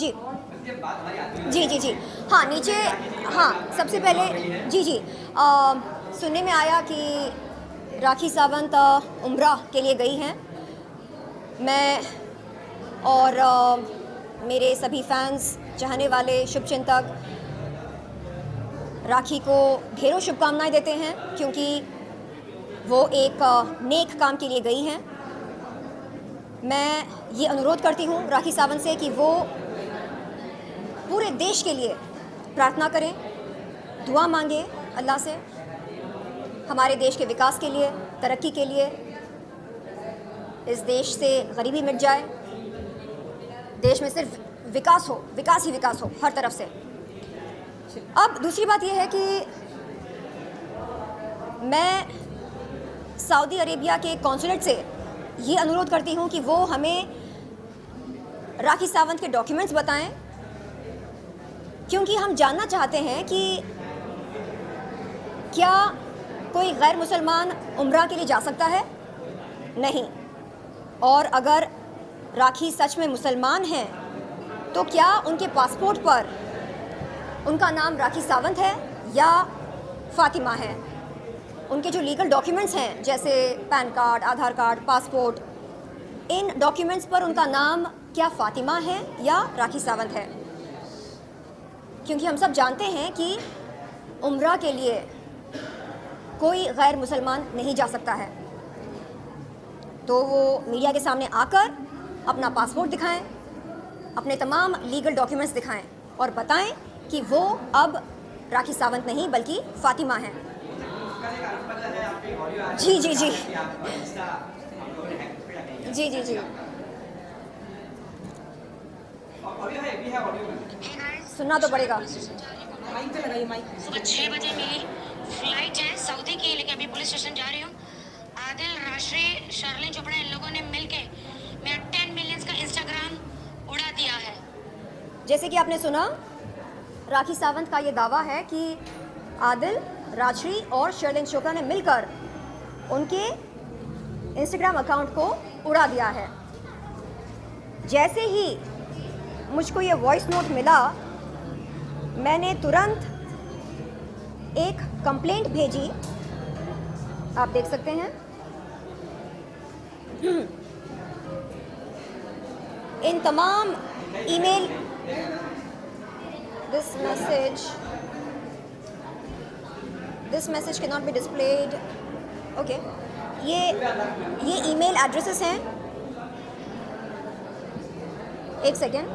जी जी जी जी हाँ, नीचे, हाँ, सबसे पहले जी जी सुनने में आया कि राखी सावंत उम्रा के लिए गई हैं। मैं और मेरे सभी फैंस, चाहने वाले, शुभचिंतक राखी को ढेरों शुभकामनाएं देते हैं, क्योंकि वो एक नेक काम के लिए गई हैं। मैं ये अनुरोध करती हूँ राखी सावंत से कि वो पूरे देश के लिए प्रार्थना करें, दुआ मांगे अल्लाह से, हमारे देश के विकास के लिए, तरक्की के लिए, इस देश से गरीबी मिट जाए, देश में सिर्फ विकास हो, विकास ही विकास हो हर तरफ से। अब दूसरी बात यह है कि मैं सऊदी अरेबिया के कॉन्सुलेट से ये अनुरोध करती हूँ कि वो हमें राखी सावंत के डॉक्यूमेंट्स बताएं, क्योंकि हम जानना चाहते हैं कि क्या कोई गैर मुसलमान उम्रा के लिए जा सकता है? नहीं। और अगर राखी सच में मुसलमान हैं तो क्या उनके पासपोर्ट पर उनका नाम राखी सावंत है या फ़ातिमा है? उनके जो लीगल डॉक्यूमेंट्स हैं, जैसे पैन कार्ड, आधार कार्ड, पासपोर्ट, इन डॉक्यूमेंट्स पर उनका नाम क्या फ़ातिमा है या राखी सावंत है? क्योंकि हम सब जानते हैं कि उम्रा के लिए कोई गैर मुसलमान नहीं जा सकता है। तो वो मीडिया के सामने आकर अपना पासपोर्ट दिखाएं, अपने तमाम लीगल डॉक्यूमेंट्स दिखाएं और बताएं कि वो अब राखी सावंत नहीं बल्कि फ़ातिमा हैं। जी जी जी जी जी जी सुनना तो पड़ेगा। सुबह 6 बजे मेरी फ्लाइट है सऊदी की, लेकिन अभी पुलिस स्टेशन जा रही हूँ। आदिल, राशि, शर्लिन चोपड़ा, इन लोगों ने मिलके मेरा 10 मिलियंस का इंस्टाग्राम उड़ा दिया है। जैसे कि आपने सुना, राखी सावंत का ये दावा है कि आदिल, राजश्री और शर्लिन चोपड़ा ने मिलकर उनके इंस्टाग्राम अकाउंट को उड़ा दिया है। जैसे ही मुझको ये वॉइस नोट मिला, मैंने तुरंत एक कंप्लेंट भेजी, आप देख सकते हैं। इन तमाम email, this message can not be displayed. Okay, ये ईमेल एड्रेसेस हैं। एक सेकेंड,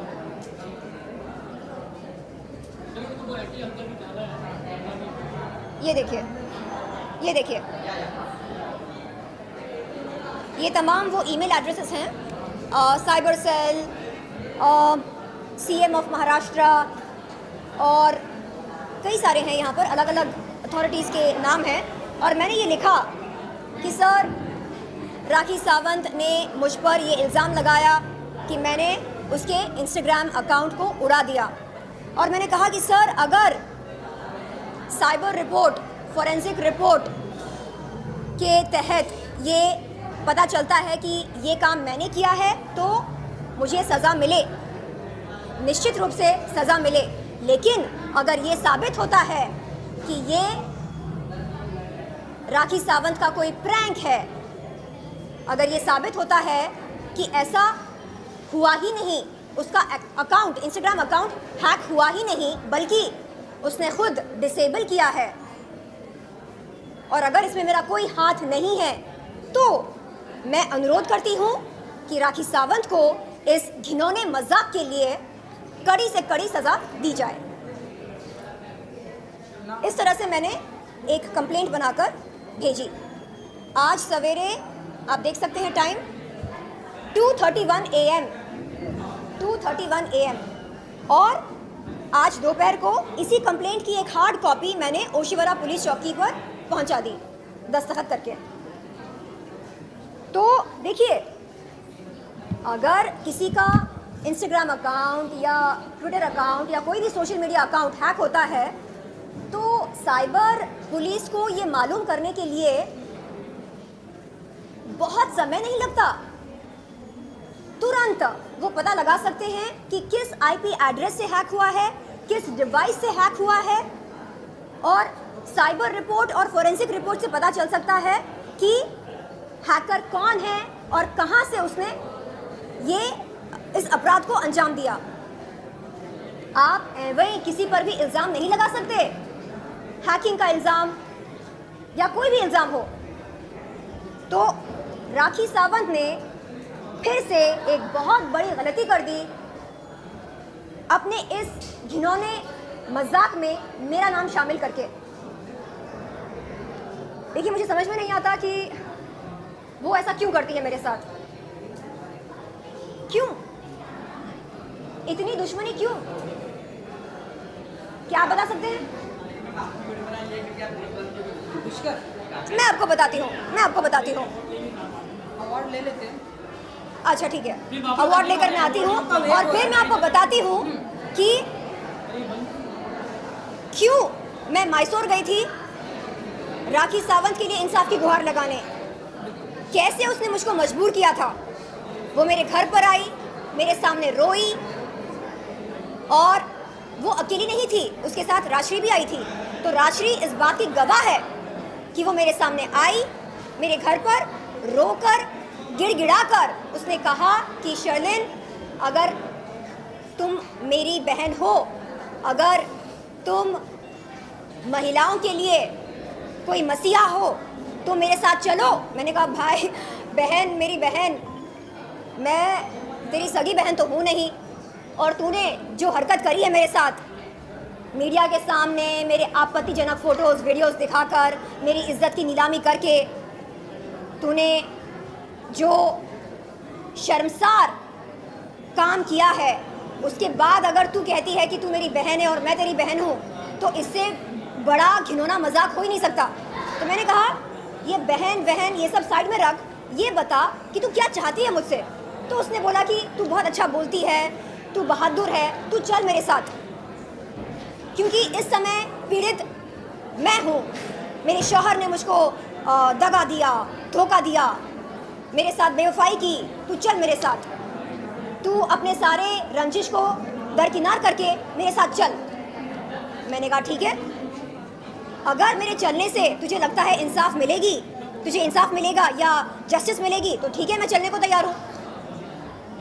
ये देखिए, ये देखिए, ये तमाम वो ईमेल एड्रेसेस हैं। Cyber cell, CM of Maharashtra और कई सारे हैं यहाँ पर, अलग अलग अथॉरिटीज़ के नाम हैं। और मैंने ये लिखा कि सर, राखी सावंत ने मुझ पर ये इल्ज़ाम लगाया कि मैंने उसके इंस्टाग्राम अकाउंट को उड़ा दिया। और मैंने कहा कि सर, अगर साइबर रिपोर्ट, फॉरेंसिक रिपोर्ट के तहत ये पता चलता है कि ये काम मैंने किया है तो मुझे सज़ा मिले, निश्चित रूप से सज़ा मिले। लेकिन अगर ये साबित होता है कि ये राखी सावंत का कोई प्रैंक है, अगर ये साबित होता है कि ऐसा हुआ ही नहीं, उसका अकाउंट, इंस्टाग्राम अकाउंट हैक हुआ ही नहीं, बल्कि उसने खुद डिसेबल किया है, और अगर इसमें मेरा कोई हाथ नहीं है, तो मैं अनुरोध करती हूँ कि राखी सावंत को इस घिनौने मजाक के लिए कड़ी से कड़ी सज़ा दी जाए। इस तरह से मैंने एक कंप्लेंट बनाकर भेजी। आज सवेरे आप देख सकते हैं टाइम 2:31 AM, 2:31 AM। और आज दोपहर को इसी कंप्लेंट की एक हार्ड कॉपी मैंने ओशिवरा पुलिस चौकी पर पहुंचा दी, दस्तखत करके। तो देखिए, अगर किसी का इंस्टाग्राम अकाउंट या ट्विटर अकाउंट या कोई भी सोशल मीडिया अकाउंट हैक होता है, तो साइबर पुलिस को ये मालूम करने के लिए बहुत समय नहीं लगता, तुरंत वो पता लगा सकते हैं कि किस आईपी एड्रेस से हैक हुआ है, किस डिवाइस से हैक हुआ है, और साइबर रिपोर्ट और फोरेंसिक रिपोर्ट से पता चल सकता है कि हैकर कौन है और कहां से उसने ये इस अपराध को अंजाम दिया। आप वही किसी पर भी इल्ज़ाम नहीं लगा सकते, हैकिंग का इल्ज़ाम या कोई भी इल्ज़ाम हो। तो राखी सावंत ने फिर से एक बहुत बड़ी गलती कर दी, अपने इस घिनौने मजाक में मेरा नाम शामिल करके। देखिए, मुझे समझ में नहीं आता कि वो ऐसा क्यों करती है मेरे साथ, क्यों इतनी दुश्मनी, क्यों? क्या आप बता सकते हैं? मैं आपको बताती हूँ। अवार्ड ले लेते हैं। अच्छा ठीक है, अवार्ड लेकर मैं आती हूँ और फिर मैं आपको बताती हूँ कि क्यों मैं मैसूर गई थी राखी सावंत के लिए इंसाफ की गुहार लगाने। कैसे उसने मुझको मजबूर किया था। वो मेरे घर पर आई, मेरे सामने रोई, और वो अकेली नहीं थी, उसके साथ राजश्री भी आई थी। तो राजश्री इस बात की गवाह है कि वो मेरे सामने आई, मेरे घर पर रोकर, गिड़गिड़ाकर उसने कहा कि शर्लिन, अगर तुम मेरी बहन हो, अगर तुम महिलाओं के लिए कोई मसीहा हो तो मेरे साथ चलो। मैंने कहा भाई, बहन, मेरी बहन, मैं तेरी सगी बहन तो हूँ नहीं, और तूने जो हरकत करी है मेरे साथ, मीडिया के सामने मेरे आपत्तिजनक फ़ोटोज़ वीडियोस दिखाकर, मेरी इज्जत की नीलामी करके, तूने जो शर्मसार काम किया है, उसके बाद अगर तू कहती है कि तू मेरी बहन है और मैं तेरी बहन हूँ, तो इससे बड़ा घिनौना मजाक हो ही नहीं सकता। तो मैंने कहा, ये बहन बहन ये सब साइड में रख, ये बता कि तू क्या चाहती है मुझसे। तो उसने बोला कि तू बहुत अच्छा बोलती है, तू बहादुर है, तू चल मेरे साथ। क्योंकि इस समय पीड़ित मैं हूँ, मेरे शौहर ने मुझको दगा दिया, धोखा दिया, मेरे साथ बेवफाई की, तू चल मेरे साथ। तू अपने सारे रंजिश को दरकिनार करके मेरे साथ चल। मैंने कहा ठीक है, अगर मेरे चलने से तुझे लगता है इंसाफ मिलेगी, तुझे इंसाफ मिलेगा या जस्टिस मिलेगी, तो ठीक है, मैं चलने को तैयार हूँ।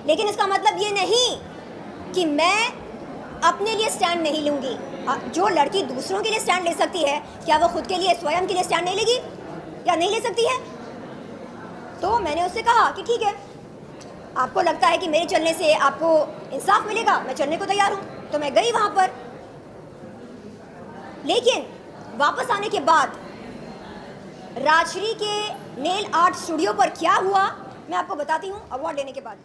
लेकिन इसका मतलब ये नहीं कि मैं अपने लिए स्टैंड नहीं लूँगी। जो लड़की दूसरों के लिए स्टैंड ले सकती है, क्या वो खुद के लिए, स्वयं के लिए स्टैंड नहीं लेगी या नहीं ले सकती है? तो मैंने उससे कहा कि ठीक है, आपको लगता है कि मेरे चलने से आपको इंसाफ मिलेगा, मैं चलने को तैयार हूँ। तो मैं गई वहाँ पर। लेकिन वापस आने के बाद राजश्री के नेल आर्ट स्टूडियो पर क्या हुआ, मैं आपको बताती हूँ अवार्ड लेने के बाद।